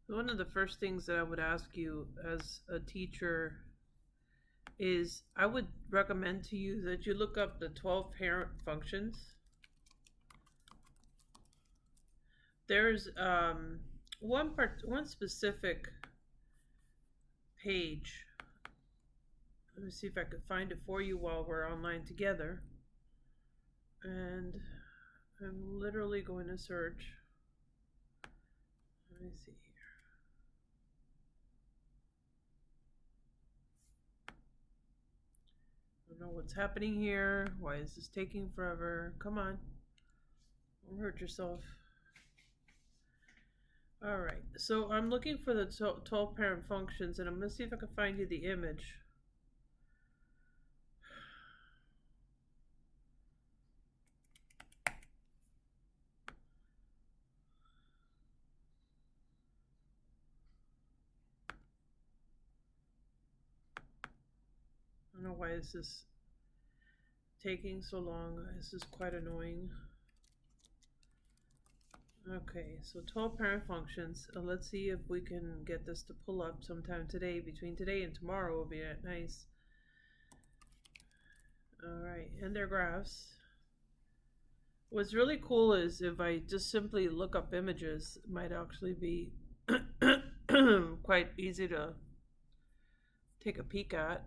One of the first things that I would ask you as a teacher is I would recommend to you that you look up the 12 parent functions. There's one specific page. Let me see if I could find it for you while we're online together. And I'm literally going to search. Let me see here. I don't know what's happening here. Why is this taking forever? Come on. Don't hurt yourself. All right. So I'm looking for the 12 parent functions, and I'm going to see if I can find you the image. I don't know why is this taking so long. This is quite annoying. Okay, so 12 parent functions. Let's see if we can get this to pull up sometime today. Between today and tomorrow will be nice. All right, and their graphs. What's really cool is if I just simply look up images, it might actually be quite easy to take a peek at.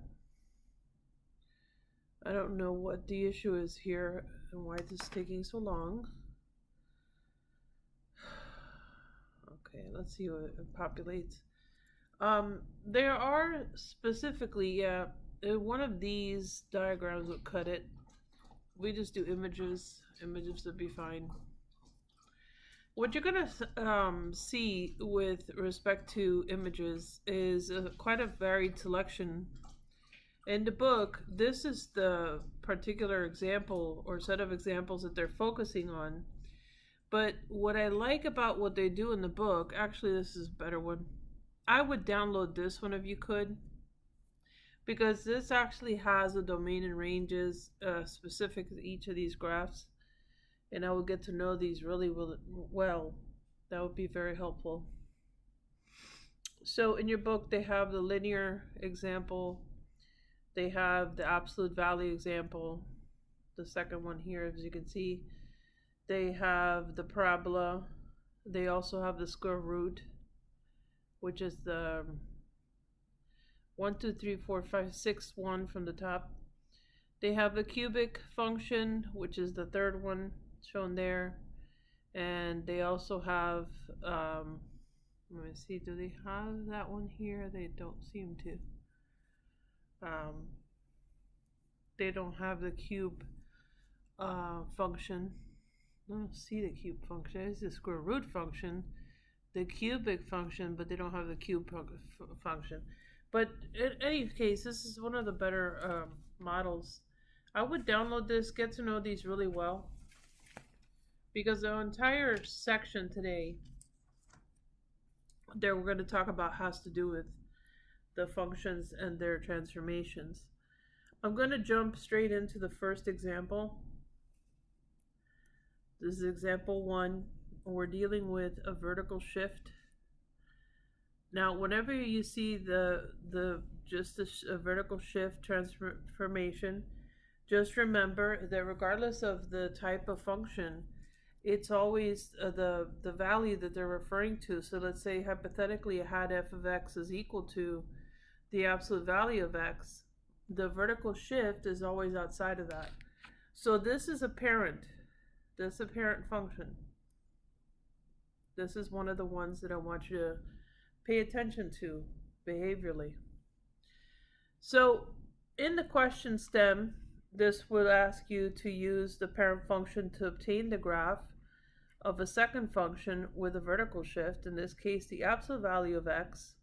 I don't know what the issue is here and why this is taking so long. Okay, let's see what it populates. There are specifically, one of these diagrams would cut it. We just do images. Images would be fine. What you're gonna see with respect to images is quite a varied selection. In the book, this is the particular example or set of examples that they're focusing on. But what I like about what they do in the book, actually, this is a better one. I would download this one if you could, because this actually has a domain and ranges specific to each of these graphs, and I would get to know these really well. That would be very helpful. So in your book, they have the linear example, they have the absolute value example, the second one here, as you can see. They have the parabola. They also have the square root, which is the 1, 2, 3, 4, 5, 6, 1 from the top. They have the cubic function, which is the third one shown there. And they also have, let me see, do they have that one here? They don't seem to. They don't have the cube function. I don't see the cube function. It's the square root function, the cubic function, but they don't have the cube function. But in any case, this is one of the better models. I would download this, get to know these really well, because the entire section today that we're going to talk about has to do with the functions and their transformations. I'm going to jump straight into the first example. This is example 1. We're dealing with a vertical shift. Now, whenever you see just a vertical shift transformation, just remember that regardless of the type of function, it's always the value that they're referring to. So let's say hypothetically I had f of x is equal to the absolute value of x. The vertical shift is always outside of that. So this is a parent. This is a parent function. This is one of the ones that I want you to pay attention to behaviorally. So in the question stem, this will ask you to use the parent function to obtain the graph of a second function with a vertical shift, in this case the absolute value of x,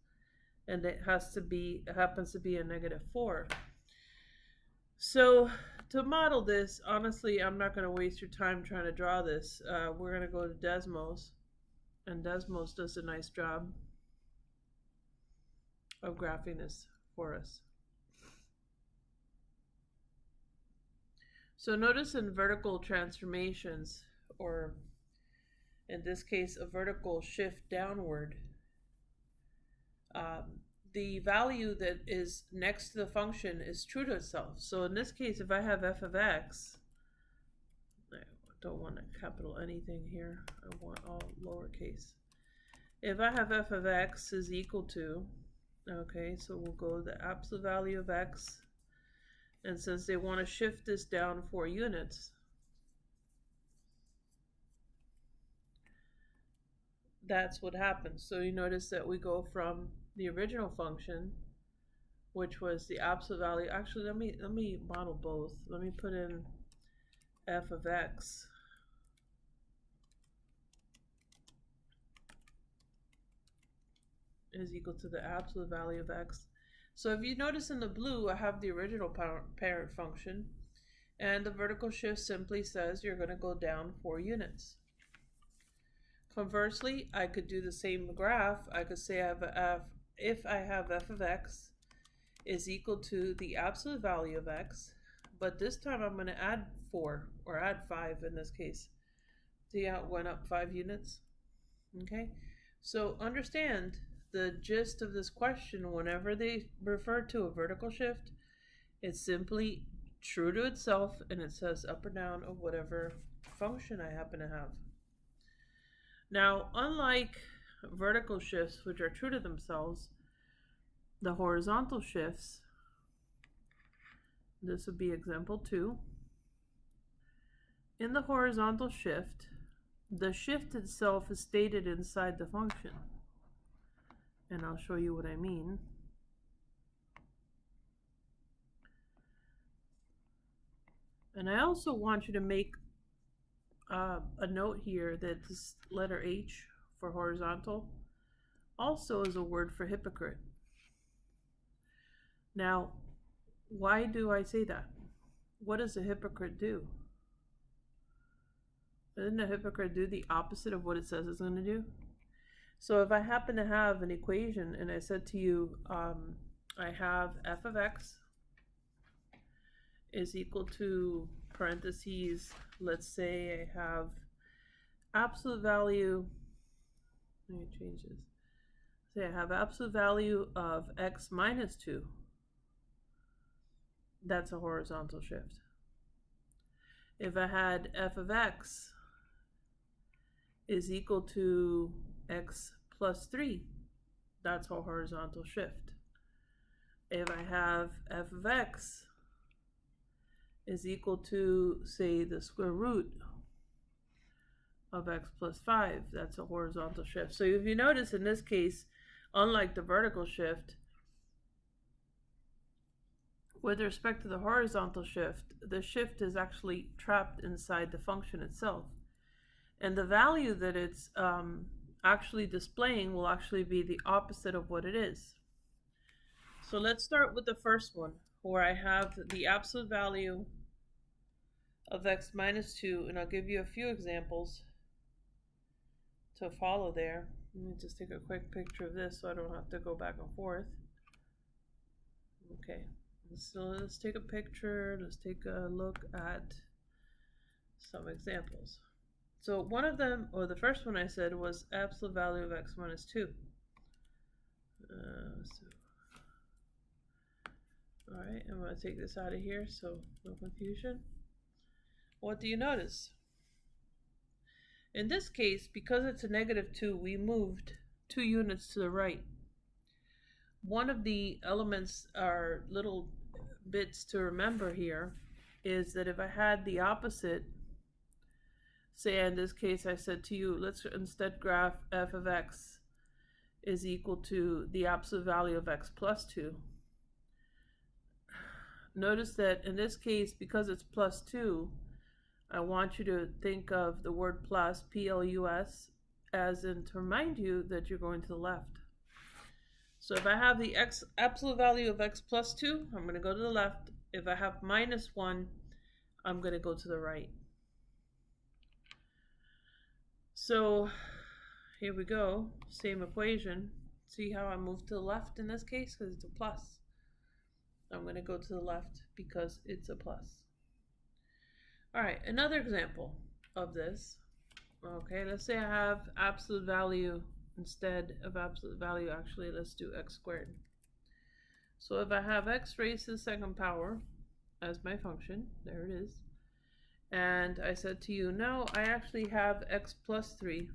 and it happens to be a -4. So to model this, honestly, I'm not going to waste your time trying to draw this. We're going to go to Desmos, and Desmos does a nice job of graphing this for us. So notice in vertical transformations, or in this case, a vertical shift downward, the value that is next to the function is true to itself. So in this case, if I have f of x, I don't want a capital anything here. I want all lowercase. If I have f of x is equal to, okay, so we'll go the absolute value of x, and since they want to shift this down 4 units, that's what happens. So you notice that we go from the original function, which was the absolute value. Actually, let me model both. Let me put in f of x is equal to the absolute value of x. So if you notice in the blue, I have the original parent function, and the vertical shift simply says you're going to go down 4 units. Conversely, I could do the same graph. I could say if I have f of x is equal to the absolute value of x, but this time I'm going to add 4, or add 5 in this case. See how it went up 5 units? Okay, so understand the gist of this question. Whenever they refer to a vertical shift, it's simply true to itself, and it says up or down of whatever function I happen to have. Now, unlike vertical shifts, which are true to themselves, the horizontal shifts, this would be example 2. In the horizontal shift, the shift itself is stated inside the function. And I'll show you what I mean. And I also want you to make a note here that this letter H for horizontal also is a word for hypocrite. Now, why do I say that? What does a hypocrite do? Doesn't a hypocrite do the opposite of what it says it's going to do? So if I happen to have an equation and I said to you, I have f of x is equal to parentheses, let's say I have absolute value, let me change this. Say I have absolute value of x minus 2. That's a horizontal shift. If I had f of x is equal to x plus 3, that's a horizontal shift. If I have f of x is equal to, say, the square root of x plus 5, that's a horizontal shift. So if you notice in this case, unlike the vertical shift, with respect to the horizontal shift, the shift is actually trapped inside the function itself. And the value that it's actually displaying will actually be the opposite of what it is. So let's start with the first one, where I have the absolute value of x minus 2, and I'll give you a few examples to follow there. Let me just take a quick picture of this so I don't have to go back and forth. Okay, so let's take a picture. Let's take a look at some examples. So one of them, or the first one I said, was absolute value of x minus 2. All right, I'm going to take this out of here so no confusion. What do you notice? In this case, because it's a negative 2, we moved 2 units to the right. One of the elements, or little bits to remember here, is that if I had the opposite, say in this case I said to you, let's instead graph f of x is equal to the absolute value of x plus 2. Notice that in this case, because it's plus 2, I want you to think of the word plus, P-L-U-S, as in to remind you that you're going to the left. So if I have the absolute value of x plus 2, I'm going to go to the left. If I have minus 1, I'm going to go to the right. So here we go, same equation. See how I moved to the left in this case because it's a plus. I'm going to go to the left because it's a plus. All right, another example of this. Okay, let's say I have absolute value instead of absolute value, actually, let's do x squared. So if I have x raised to the second power as my function, there it is, and I said to you, no, I actually have x plus 3,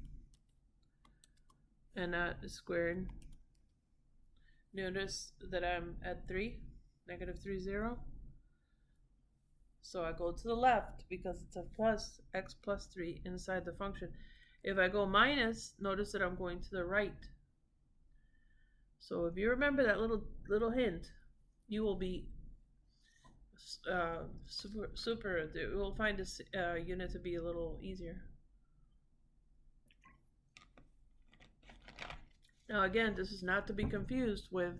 and that is squared. Notice that I'm at 3, negative 3, 0. So I go to the left because it's a plus, x plus 3 inside the function. If I go minus, notice that I'm going to the right. So if you remember that little hint, you will be you will find this unit to be a little easier. Now again, this is not to be confused with,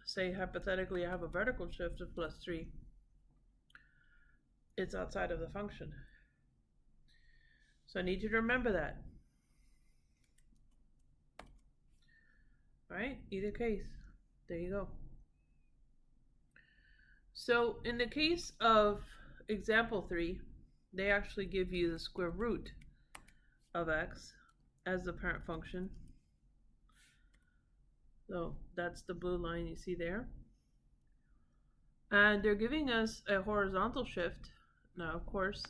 say hypothetically I have a vertical shift of plus 3. It's outside of the function. So I need you to remember that. All right, either case, there you go. So in the case of example 3, they actually give you the square root of x as the parent function. So that's the blue line you see there. And they're giving us a horizontal shift. Now, of course,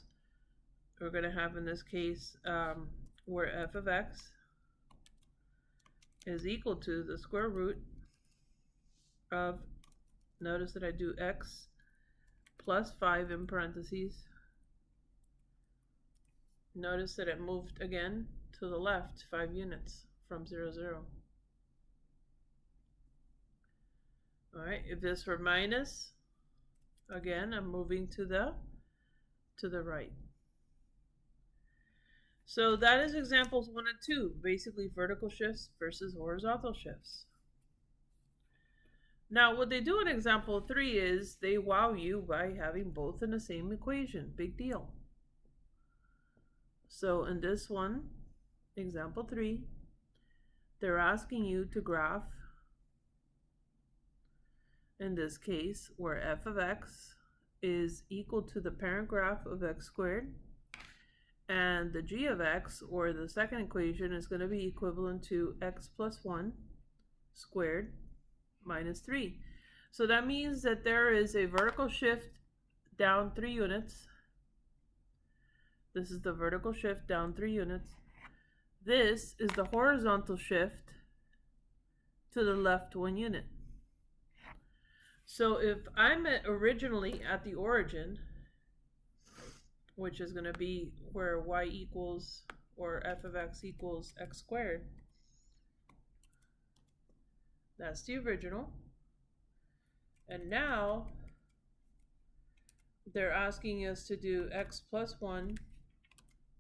we're going to have in this case where f of x is equal to the square root of, notice that I do x plus 5 in parentheses. Notice that it moved again to the left 5 units from 0, 0. All right, if this were minus, again, I'm moving to the right. So that is examples 1 and 2, basically vertical shifts versus horizontal shifts. Now, what they do in example 3 is they wow you by having both in the same equation. Big deal. So in this one, example 3, they're asking you to graph, in this case, where f of x is equal to the parent graph of x squared, and the g of x, or the second equation, is going to be equivalent to x plus 1 squared minus 3. So that means that there is a vertical shift down 3 units. This is the vertical shift down 3 units. This is the horizontal shift to the left 1 unit. So if I'm originally at the origin, which is going to be where y equals, or f of x equals x squared, that's the original. And now they're asking us to do x plus 1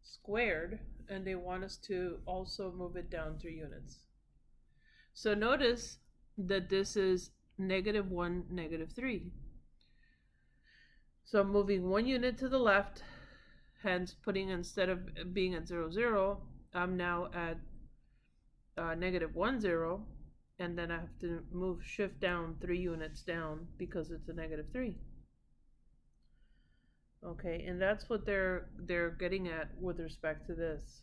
squared, and they want us to also move it down 3 units. So notice that this is negative 1, negative 3. So I'm moving 1 unit to the left, hence putting, instead of being at 0, 0, I'm now at negative 1, 0, and then I have to shift down 3 units down because it's a negative 3. Okay, and that's what they're getting at with respect to this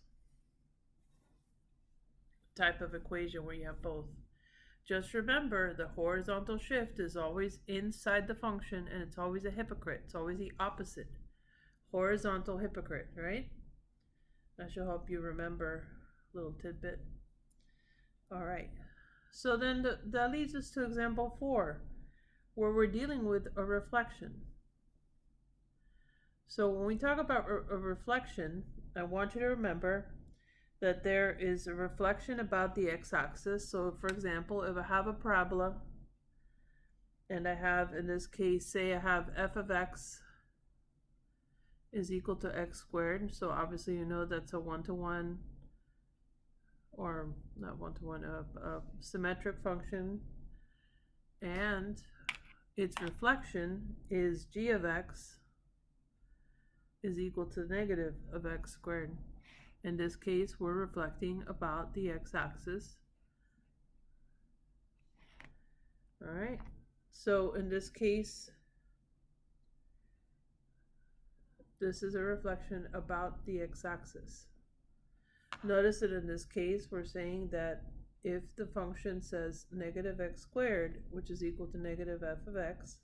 type of equation where you have both. Just remember, the horizontal shift is always inside the function, and it's always a hypocrite. It's always the opposite. Horizontal hypocrite, right? That should help you remember a little tidbit. All right. So then that leads us to example 4, where we're dealing with a reflection. So when we talk about a reflection, I want you to remember that there is a reflection about the x-axis. So for example, if I have a parabola, and I have, in this case, say I have f of x is equal to x squared. So obviously you know that's a 1-to-1, or not 1-to-1, a symmetric function. And its reflection is g of x is equal to negative of x squared. In this case, we're reflecting about the x-axis. All right. So in this case, this is a reflection about the x-axis. Notice that in this case, we're saying that if the function says negative x squared, which is equal to negative f of x,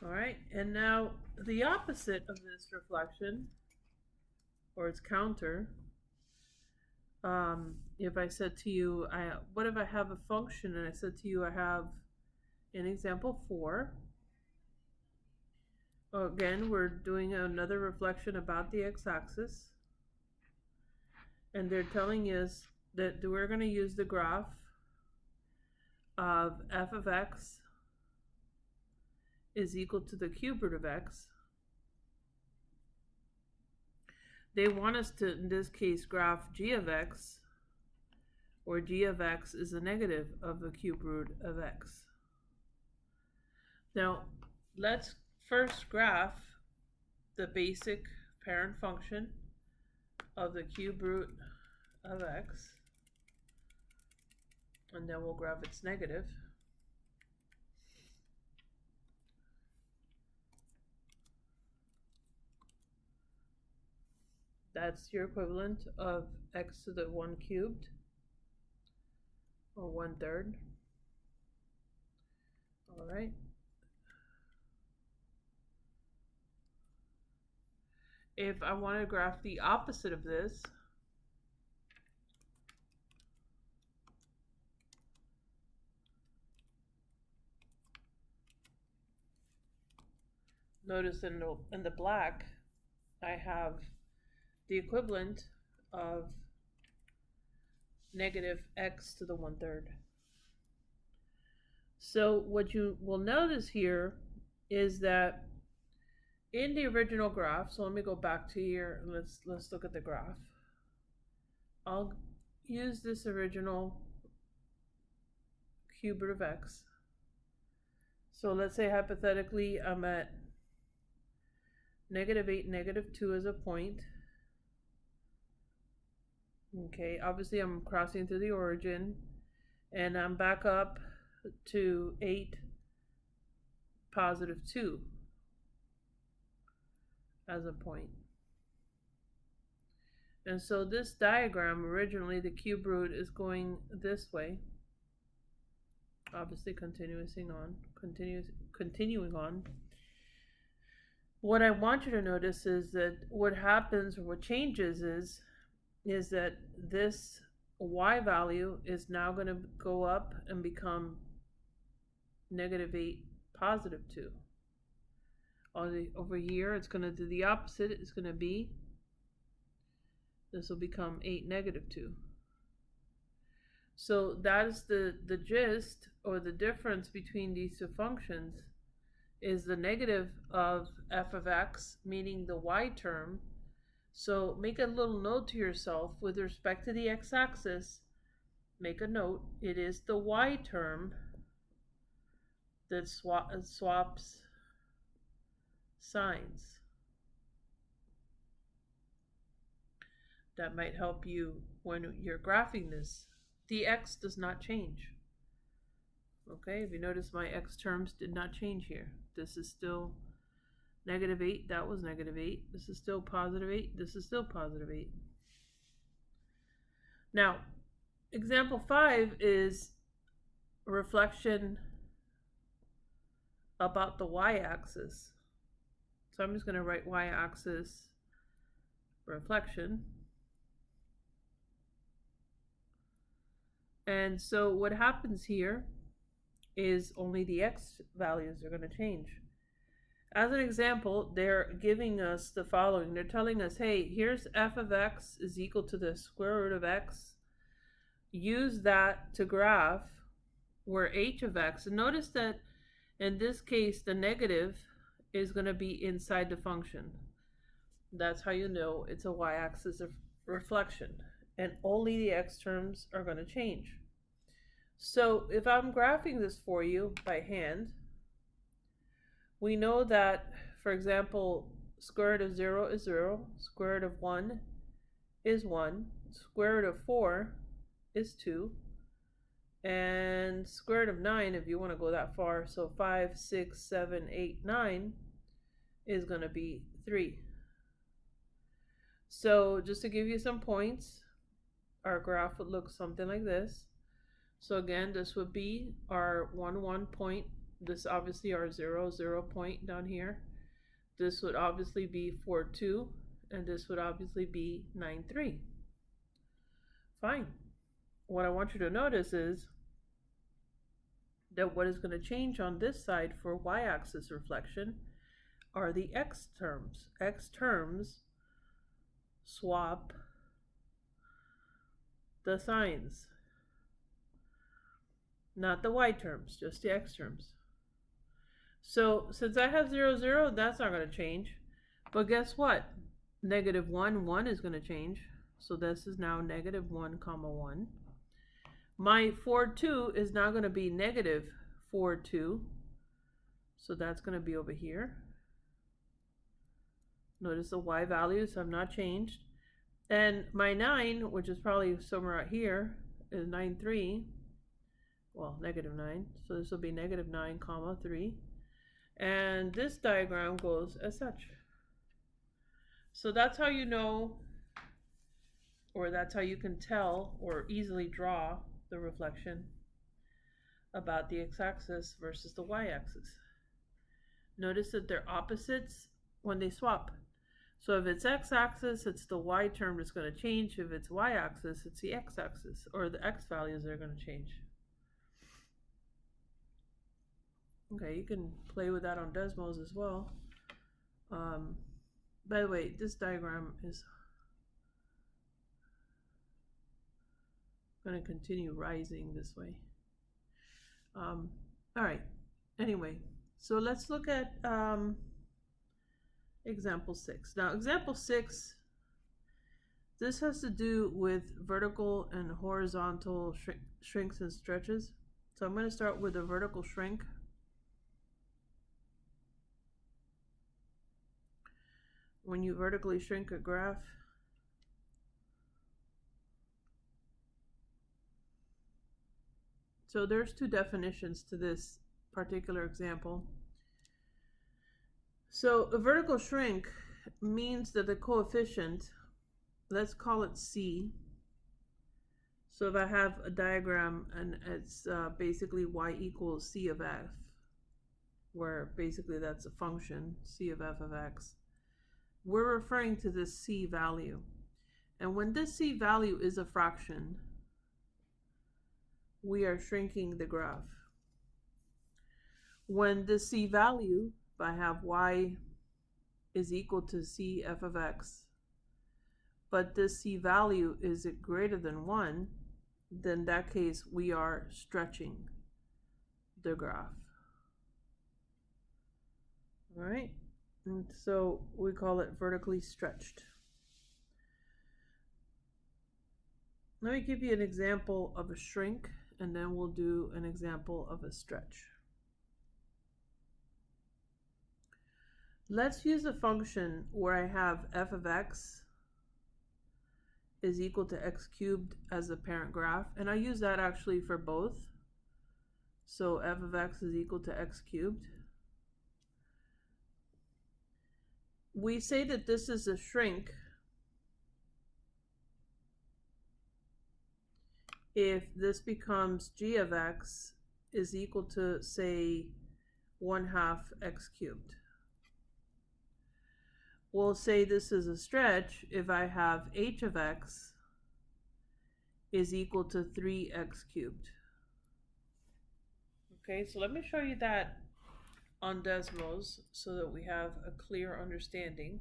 all right, and now the opposite of this reflection, or its counter, if I said to you, what if I have a function and I said to you I have, in example 4, again, we're doing another reflection about the x-axis, and they're telling us that we're going to use the graph of f of x is equal to the cube root of x. They want us to, in this case, graph g of x, where g of x is the negative of the cube root of x. Now, let's first graph the basic parent function of the cube root of x, and then we'll graph its negative. That's your equivalent of x to the 1 cubed, or 1/3. All right. If I want to graph the opposite of this, notice in the black, I have the equivalent of negative x to the 1/3. So what you will notice here is that in the original graph, so let me go back to here and let's look at the graph. I'll use this original cube root of x. So let's say hypothetically I'm at -8, -2 as a point. Okay, obviously I'm crossing through the origin, and I'm back up to 8, +2 as a point. And so this diagram, originally the cube root is going this way, obviously continuing on. What I want you to notice is that what happens, or what changes, is that this y value is now going to go up and become -8, +2. Over here, it's going to do the opposite. It's going to be, this will become 8, -2. So that is the gist, or the difference between these two functions, is the negative of f of x, meaning the y term. So make a little note to yourself with respect to the x-axis. Make a note, it is the y term that swaps signs. That might help you when you're graphing this. The x does not change. Okay, if you notice, my x terms did not change here. This is still -8, that was -8. This is still +8, this is still +8. Now, example 5 is a reflection about the y-axis. So I'm just going to write y-axis reflection. And so what happens here is only the x values are going to change. As an example, they're giving us the following. They're telling us, hey, here's f of x is equal to the square root of x. Use that to graph where h of x. And notice that in this case, the negative is going to be inside the function. That's how you know it's a y-axis of reflection. And only the x terms are going to change. So if I'm graphing this for you by hand, we know that, for example, square root of 0 is 0, square root of 1 is 1, square root of 4 is 2, and square root of 9, if you want to go that far, so 5, 6, 7, 8, 9 is going to be 3. So just to give you some points, our graph would look something like this. So again, this would be our 1 point. This obviously our 0 point down here. This would obviously be 4 2, and this would obviously be 9 3. Fine. What I want you to notice is that what is going to change on this side for y-axis reflection are the x terms. X terms swap the signs. Not the y terms, just the x terms. So since I have 0 0, that's not going to change. But guess what? Negative 1 1 is going to change. So this is now negative 1 comma 1. My 4 2 is now going to be negative 4 2. So that's going to be over here. Notice the y values have not changed. And my 9, which is probably somewhere out here, is 9 3. Well, negative 9. So this will be negative 9 comma 3. And this diagram goes as such. So that's how you know, or that's how you can tell or easily draw the reflection about the x-axis versus the y-axis. Notice that they're opposites when they swap. So if it's x-axis, it's the y term that's going to change. If it's y-axis, it's the x-axis, or the x values that are going to change. Okay, you can play with that on Desmos as well. By the way, this diagram is going to continue rising this way. All right, anyway, so let's look at example 6. Now, example 6, this has to do with vertical and horizontal shrinks and stretches. So I'm going to start with a vertical shrink. When you vertically shrink a graph, so there's two definitions to this particular example. So a vertical shrink means that the coefficient, let's call it C. So if I have a diagram and it's basically y equals C of f, where basically that's a function, C of f of x, we're referring to this C value. And when this C value is a fraction, we are shrinking the graph. When the C value, if I have y is equal to C f of x, but this C value is greater than 1, then in that case we are stretching the graph. All right, and so we call it vertically stretched. Let me give you an example of a shrink, and then we'll do an example of a stretch. Let's use a function where I have f of x is equal to x cubed as the parent graph, and I use that actually for both. So f of x is equal to x cubed. We say that this is a shrink if this becomes g of x is equal to, say, 1/2 x cubed. We'll say this is a stretch if I have h of x is equal to 3x cubed. Okay, so let me show you that on Desmos so that we have a clear understanding.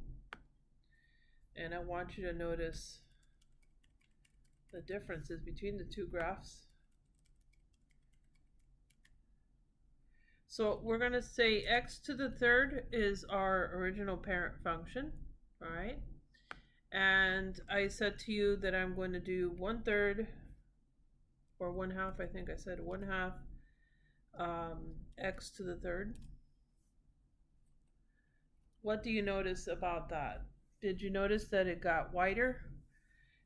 And I want you to notice the differences between the two graphs. So we're going to say x to the third is our original parent function, all right? And I said to you that I'm going to do 1/3 or 1/2, I think I said 1/2 x to the third. What do you notice about that? Did you notice that it got wider?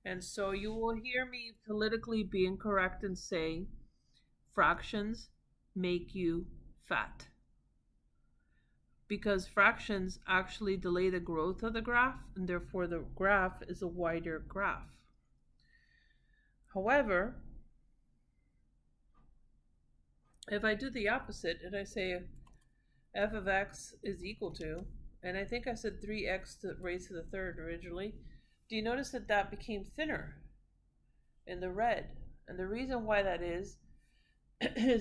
And so you will hear me politically be incorrect and say fractions make you fat, because fractions actually delay the growth of the graph, and therefore the graph is a wider graph. However, if I do the opposite and I say f of x is equal to, and I think I said 3x raised to the third originally, do you notice that that became thinner in the red? And the reason why that is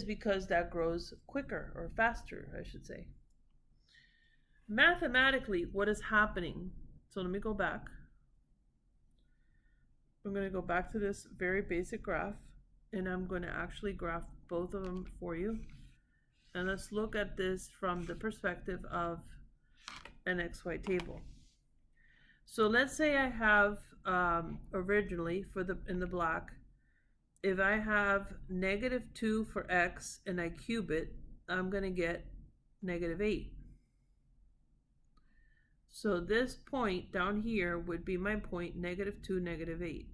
because that grows quicker, or faster, I should say. Mathematically, what is happening? So let me go back. I'm going to go back to this very basic graph, and I'm going to actually graph both of them for you. And let's look at this from the perspective of an XY table. So let's say I have originally in the black, if I have -2 for x and I cube it, I'm going to get -8. So this point down here would be my point -2, -8.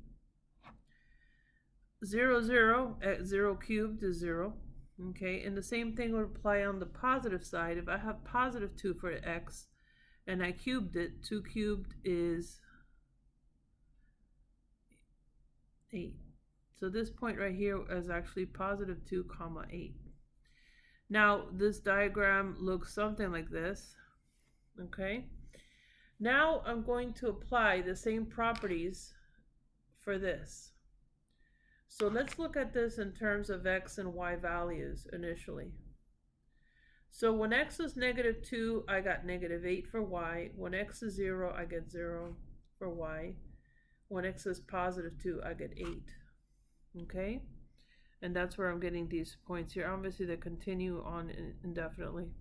0, 0, at 0 cubed is 0. Okay, and the same thing would apply on the positive side. If I have +2 for x and I cubed it, 2 cubed is 8. So this point right here is actually +2, 8. Now this diagram looks something like this. Okay, now I'm going to apply the same properties for this. So let's look at this in terms of x and y values initially. So when x is -2, I got -8 for y. When x is 0, I get 0 for y. When x is +2, I get 8. Okay? And that's where I'm getting these points here. Obviously, they continue on indefinitely.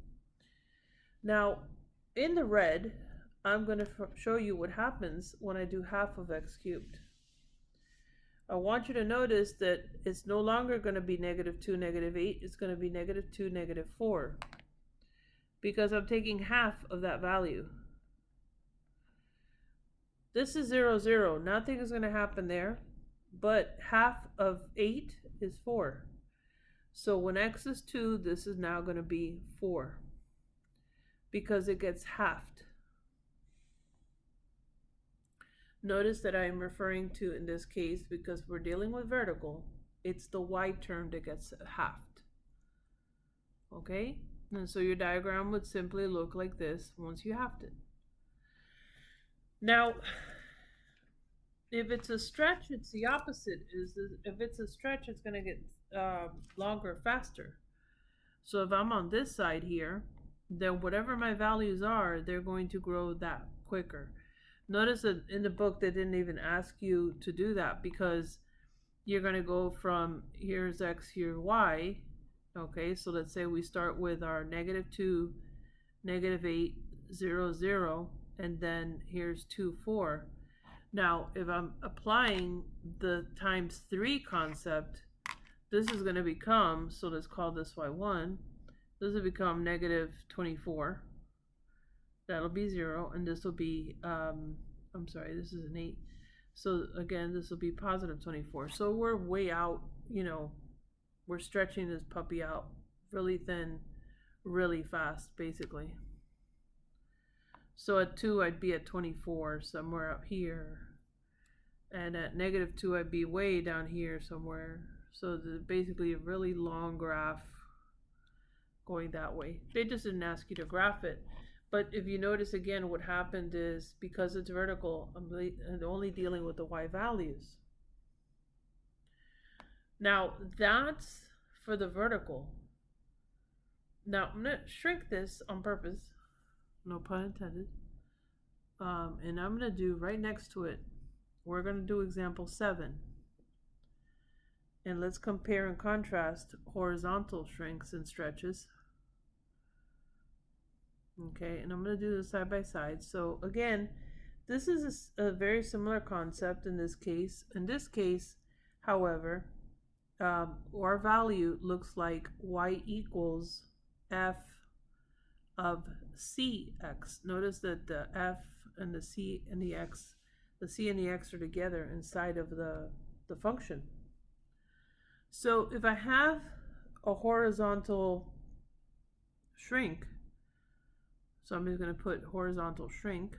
Now, in the red, I'm going to show you what happens when I do half of x cubed. I want you to notice that it's no longer going to be -2, -8. It's going to be -2, -4. Because I'm taking half of that value. This is 0, 0. Nothing is going to happen there. But half of 8 is 4. So when x is 2, this is now going to be 4. Because it gets halved. Notice that I'm referring to, in this case, because we're dealing with vertical, it's the y term that gets halved. Okay? And so your diagram would simply look like this once you halved it. Now, if it's a stretch, it's the opposite. If it's a stretch, it's going to get longer faster. So if I'm on this side here, then whatever my values are, they're going to grow that quicker. Notice that in the book they didn't even ask you to do that, because you're going to go from here's x, here's y. Okay, so let's say we start with our -2, -8, 0, 0, and then here's 2, 4. Now, if I'm applying the times 3 concept, this is going to become, so let's call this y1, this will become -24. That'll be 0, and this will be, I'm sorry, this is an 8. So again, this will be +24. So we're way out, you know, we're stretching this puppy out really thin, really fast, basically. So at 2, I'd be at 24, somewhere up here. And at -2, I'd be way down here somewhere. So basically a really long graph going that way. They just didn't ask you to graph it. But if you notice again, what happened is, because it's vertical, I'm only dealing with the y values. Now, that's for the vertical. Now, I'm going to shrink this on purpose. No pun intended. And I'm going to do right next to it, we're going to do example 7. And let's compare and contrast horizontal shrinks and stretches. Okay, and I'm going to do this side by side. So again, this is a very similar concept in this case. In this case, however, our value looks like y equals f of cx. Notice that the f and the c and the x, the c and the x are together inside of the function. So if I have a horizontal shrink, So I'm just going to put horizontal shrink.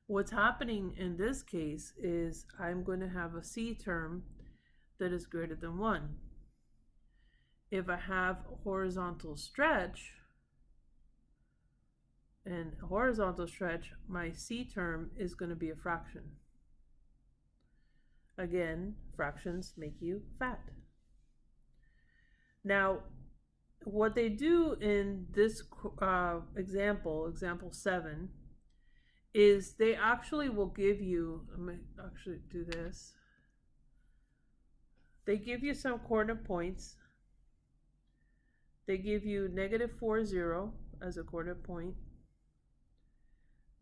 What's happening in this case is I'm going to have a C term that is greater than 1. If I have horizontal stretch, and horizontal stretch, my C term is going to be a fraction. Again, fractions make you fat. Now, what they do in this example 7, is they actually will give you, I'm going to actually do this. They give you some coordinate points. They give you -4, 0 as a coordinate point.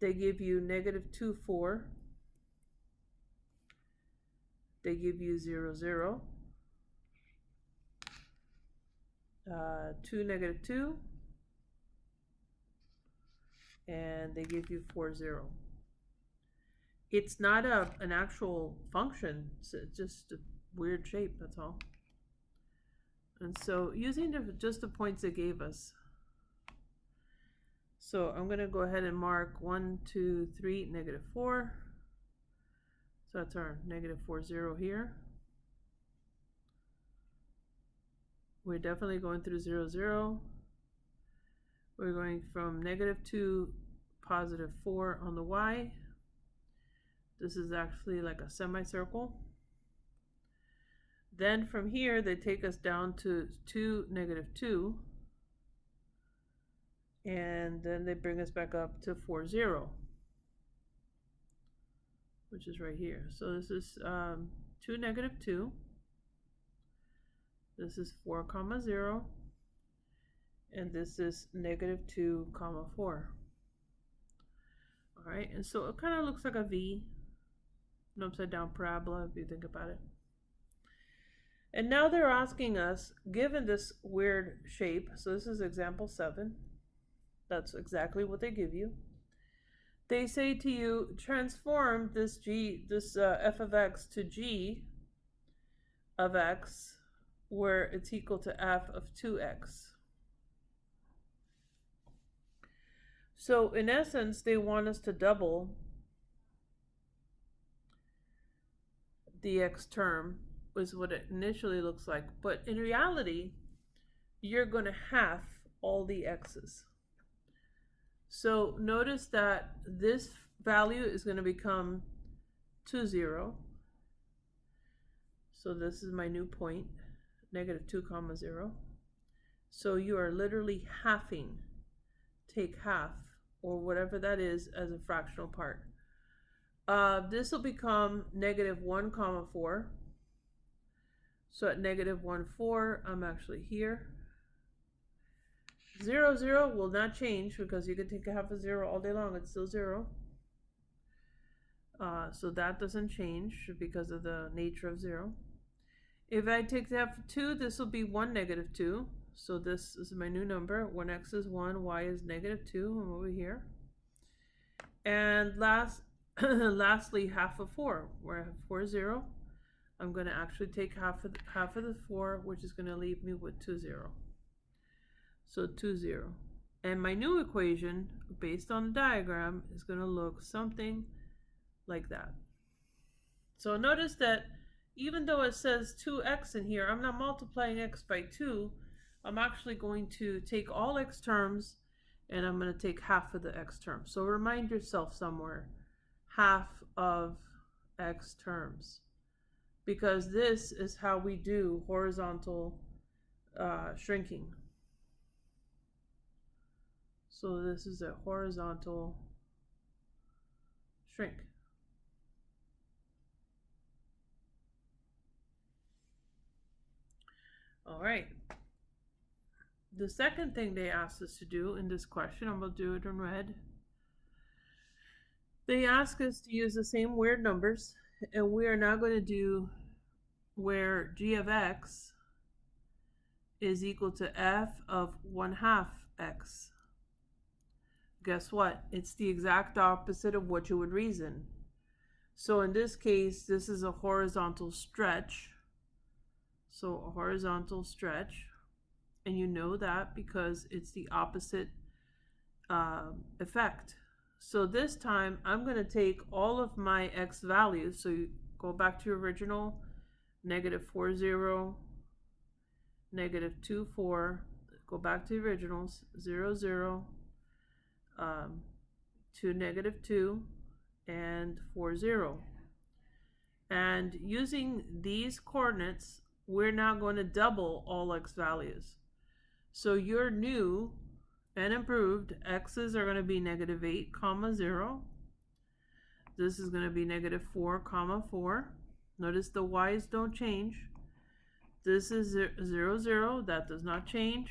They give you -2, 4. They give you 0, 0. 2, -2. And they give you 4, 0. It's not an actual function. It's just a weird shape, that's all. And so using just the points they gave us. So I'm going to go ahead and mark 1, 2, 3, -4. So that's our -4, 0 here. We're definitely going through 0, 0. We're going from -2, +4 on the y. This is actually like a semicircle. Then from here, they take us down to 2, -2. And then they bring us back up to 4, 0. Which is right here. So this is 2, -2. This is 4, 0. And this is -2, 4. All right, and so it kind of looks like a V, an upside down parabola if you think about it. And now they're asking us, given this weird shape, so this is example 7, that's exactly what they give you. They say to you, transform this f of x to g of x, where it's equal to f of 2x. So in essence, they want us to double the x term, is what it initially looks like. But in reality, you're going to half all the x's. So notice that this value is going to become 2, 0. So this is my new point, -2, 0. So you are literally halving, take half, or whatever that is, as a fractional part. This will become -1, 4. So at -1, 4, I'm actually here. 0, 0 will not change because you can take a half of 0 all day long. It's still 0. So that doesn't change because of the nature of 0. If I take the half of 2, this will be 1, -2. So this is my new number. When x is 1, y is -2. I'm over here. And lastly, half of 4, where I have 4, 0. I'm going to actually take half of the 4, which is going to leave me with 2, 0. So 2, 0. And my new equation, based on the diagram, is going to look something like that. So notice that even though it says 2x in here, I'm not multiplying x by 2. I'm actually going to take all x terms, and I'm going to take half of the x terms. So remind yourself somewhere, half of x terms. Because this is how we do horizontal shrinking. So this is a horizontal shrink. All right. The second thing they asked us to do in this question, I'm going to do it in red. They ask us to use the same weird numbers, and we are now going to do where g of x is equal to f of 1/2 x. Guess what? It's the exact opposite of what you would reason. So in this case, this is a horizontal stretch. So a horizontal stretch. And you know that because it's the opposite effect. So this time I'm going to take all of my x values. So you go back to your original, negative 4, 0, negative 2, 4. Go back to the originals, 0, 0, to negative 2, and 4, 0. And using these coordinates, we're now going to double all x values. So your new and improved x's are going to be negative 8, comma 0. This is going to be negative 4, comma 4. Notice the y's don't change. This is 0, 0. That does not change.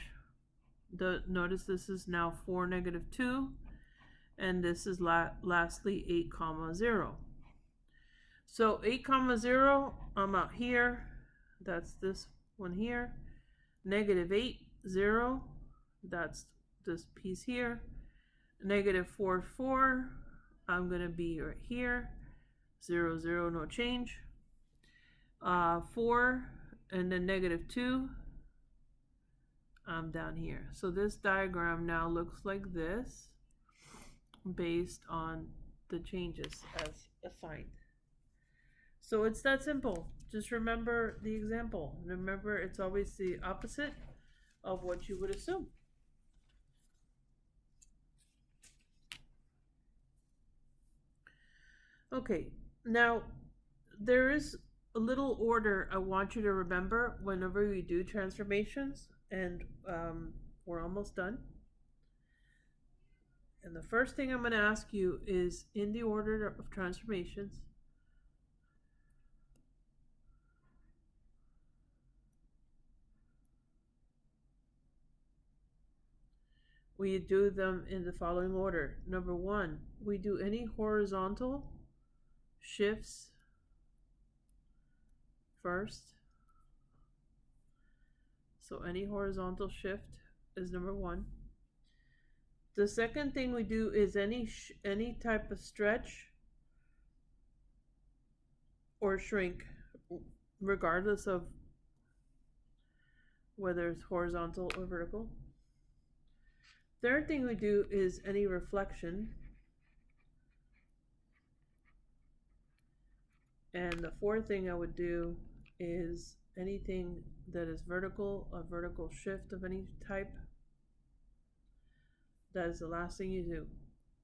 Notice this is now 4, negative 2. And this is lastly 8, comma 0. So 8, comma 0, I'm out here. That's this one here. Negative 8, 0. That's this piece here. Negative 4, 4. I'm going to be right here. 0, 0, no change. 4, and then negative 2. I'm down here. So this diagram now looks like this based on the changes as assigned. So it's that simple. Just remember the example. Remember, it's always the opposite of what you would assume. Okay, now there is a little order I want you to remember whenever we do transformations, and we're almost done. And the first thing I'm going to ask you is, in the order of transformations, we do them in the following order. Number 1, we do any horizontal shifts first. So any horizontal shift is number 1. The second thing we do is any type of stretch or shrink, regardless of whether it's horizontal or vertical. Third thing we do is any reflection. And the fourth thing I would do is anything that is vertical, a vertical shift of any type. That is the last thing you do.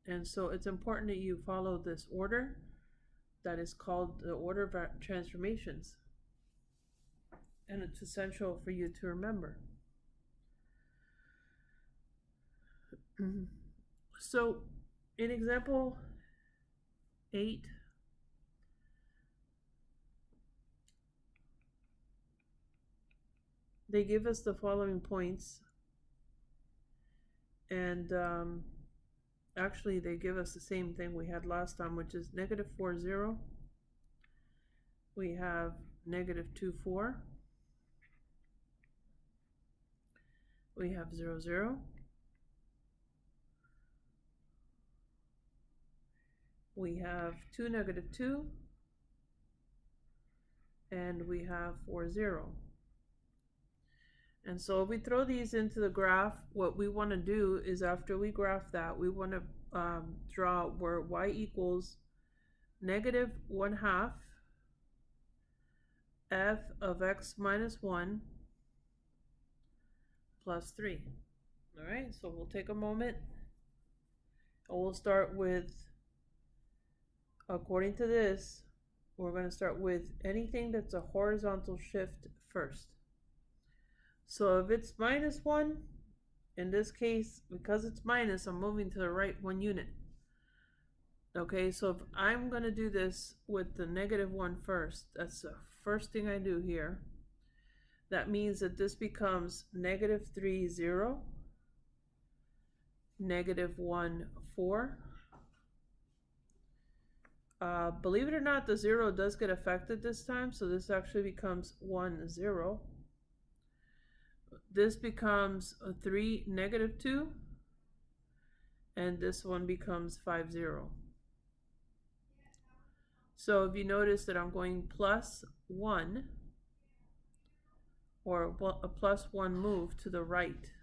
And so it's important that you follow this order that is called the order of transformations. And it's essential for you to remember. So in example 8, they give us the following points, and actually they give us the same thing we had last time, which is negative 4, 0. We have negative 2, 4. We have 0, 0. We have 2, negative 2. And we have 4, 0. And so if we throw these into the graph, what we want to do is, after we graph that, we want to draw where y equals negative 1/2 f of x minus 1 plus 3. All right, so we'll take a moment and we'll start with, according to this, we're going to start with anything that's a horizontal shift first. So if it's minus 1, in this case, because it's minus, I'm moving to the right 1 unit. Okay, so if I'm going to do this with the negative 1 first, that's the first thing I do here. That means that this becomes negative 3, 0, negative 1, 4. Believe it or not, the 0 does get affected this time, so this actually becomes 1, 0. This becomes a 3, negative 2, and this one becomes 5, 0. So if you notice that I'm going plus 1 or a +1 move to the right.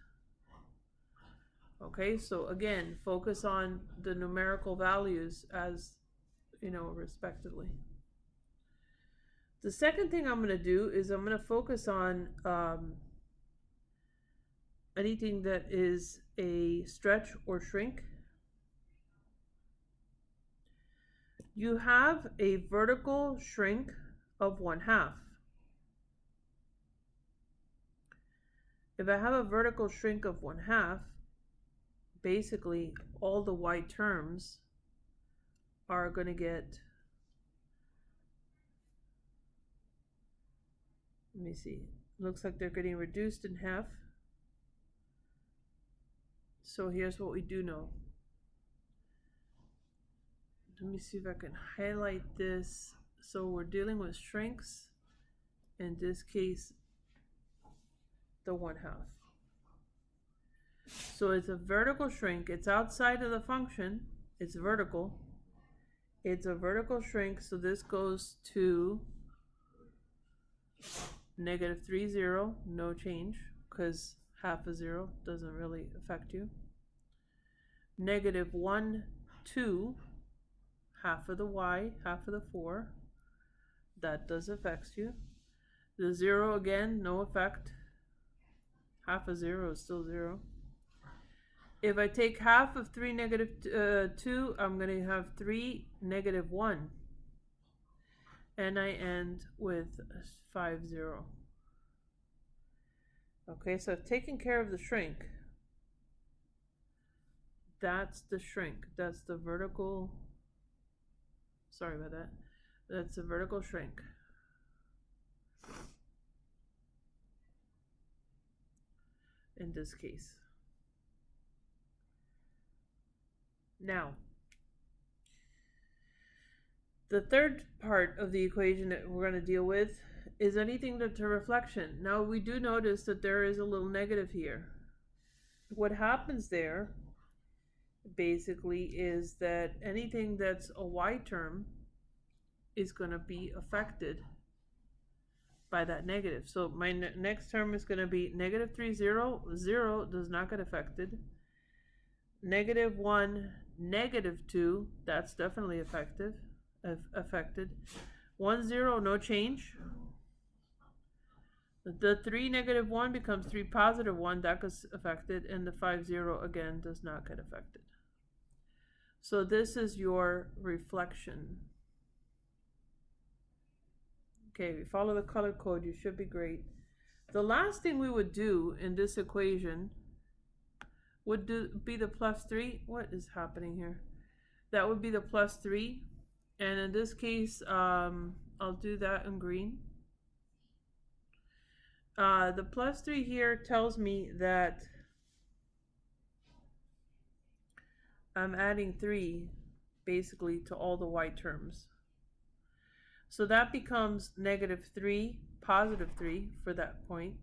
Okay, so again, focus on the numerical values as, respectively. The second thing I'm going to do is I'm going to focus on anything that is a stretch or shrink. You have a vertical shrink of 1/2. If I have a vertical shrink of 1/2, basically all the y terms are going to get, let me see, looks like they're getting reduced in half. So here's what we do know. Let me see if I can highlight this. So we're dealing with shrinks, in this case, the 1/2. So it's a vertical shrink. It's outside of the function. It's vertical. It's a vertical shrink. So this goes to -3, no change, because 1/2 of 0 doesn't really affect you. -1, 2, 1/2 of the y, 1/2 of the 4, that does affect you. The 0 again, no effect. 1/2 of 0 is still 0. If I take 1/2 of 3 -2, I'm going to have 3 -1. And I end with 5, 0. Okay, so I've taken care of the shrink. That's the shrink. That's the vertical. Sorry about that. That's a vertical shrink. In this case. Now, the third part of the equation that we're going to deal with is anything to reflection. Now, we do notice that there is a little negative here. What happens there basically is that anything that's a y term is going to be affected by that negative. So my next term is going to be -3, 0. 0 does not get affected. -1, -2, that's definitely affected. 1, 0, no change. The 3 -1 becomes 3 +1, that gets affected, and the 5, 0 again does not get affected. So this is your reflection. Okay, if you follow the color code, you should be great. The last thing we would do in this equation would be the +3. What is happening here? That would be the +3. And in this case, I'll do that in green. The +3 here tells me that I'm adding 3 basically to all the y terms. So that becomes -3, +3 for that point.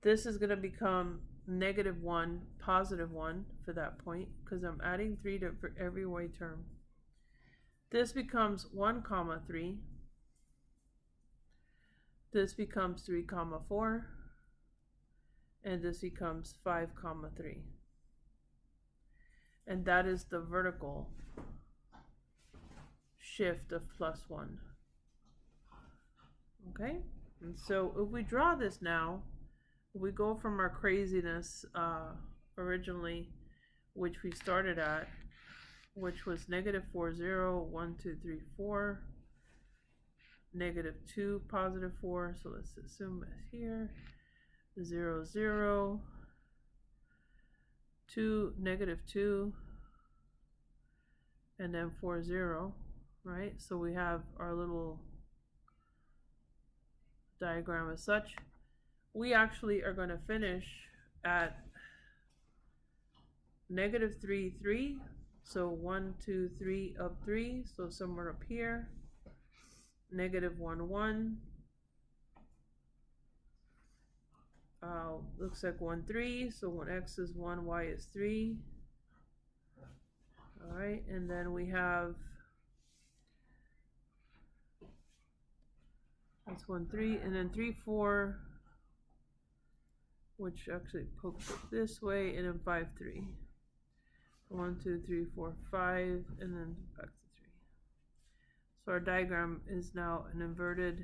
This is going to become -1, +1 for that point, because I'm adding 3 for every y term. This becomes 1, 3. This becomes 3, 4. And this becomes 5, 3. And that is the vertical shift of +1. Okay? And so if we draw this now, we go from our craziness originally, which we started at, which was -4, 0, 1, 2, 3, 4, -2, +4. So let's assume it's here. 0, 0, 2, -2, and then 4, 0, right? So we have our little diagram as such. We actually are going to finish at -3, 3. So 1, 2, 3, up 3. So somewhere up here. -1, 1. Looks like 1, 3. So when x is 1, y is 3. All right, and then we have That's 1, 3, and then 3, 4, which actually pokes it this way, and then 5, 3. 1, 2, 3, 4, 5, and then back to 3. So our diagram is now an inverted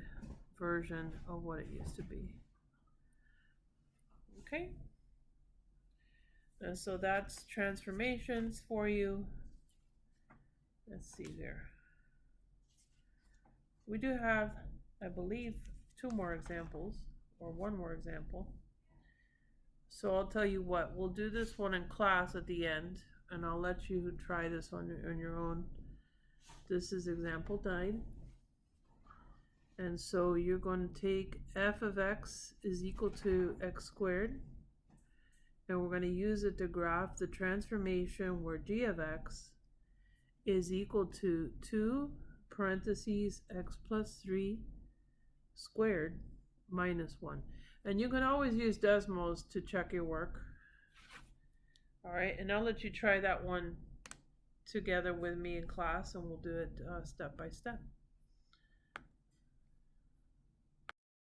version of what it used to be. Okay? And so that's transformations for you. Let's see there. We do have, I believe, 2 more examples, or 1 more example. So I'll tell you what, we'll do this one in class at the end, and I'll let you try this on your own. This is example 9. And so you're going to take f of x is equal to x squared, and we're going to use it to graph the transformation where g of x is equal to 2 parentheses x plus 3 squared minus 1. And you can always use Desmos to check your work. All right, and I'll let you try that one together with me in class, and we'll do it step by step.